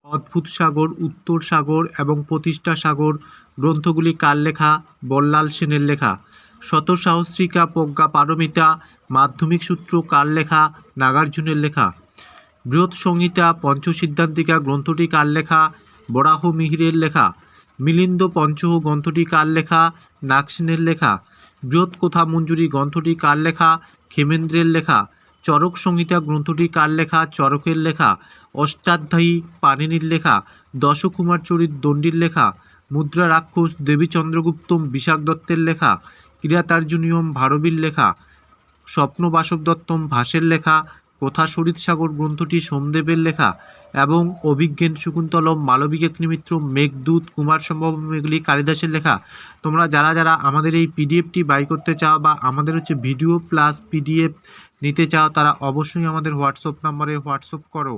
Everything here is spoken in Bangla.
অদ্ভুত সাগর, উত্তর সাগর এবং প্রতিষ্ঠা সাগর গ্রন্থগুলি কার লেখা? বল্লাল সেনের লেখা। শতসাহস্রিকা প্রজ্ঞা পারমিতা মাধ্যমিক সূত্র কার লেখা? নাগার্জুনের লেখা। বৃহৎ সংহিতা পঞ্চসিদ্ধান্তিকা গ্রন্থটি কার লেখা? বরাহ মিহিরের লেখা। মিলিন্দ পঞ্চহ গ্রন্থটি কার লেখা? নাগসেনের লেখা। বৃহৎ কথা মঞ্জুরি গ্রন্থটি কার লেখা? ক্ষেমেন্দ্রের লেখা। চরক সংহিতা গ্রন্থটি কার লেখা? চরকের লেখা। অষ্টাধ্যায়ী পাণিনির লেখা। দশকুমার চরিত দণ্ডির লেখা। মুদ্রা রাক্ষস দেবী চন্দ্রগুপ্তম বিশাখ দত্তের লেখা। কিরাতার্জুনীয়ম ভারবীর লেখা। স্বপ্ন বাসব দত্তম ভাসের লেখা। কথা সরিত সাগর গ্রন্থটি সোমদেবের লেখা এবং অভিজ্ঞান শকুন্তলম মালবিকাগ্নিমিত্র মেঘদূত কুমার সম্ভবম এগুলি কালিদাসের লেখা। তোমরা যারা যারা আমাদের এই পিডিএফটি বাই করতে চাও বা আমাদের ভিডিও প্লাস পিডিএফ নিতে চাও তারা অবশ্যই আমাদের হোয়াটসঅ্যাপ নম্বরে হোয়াটসঅ্যাপ করো।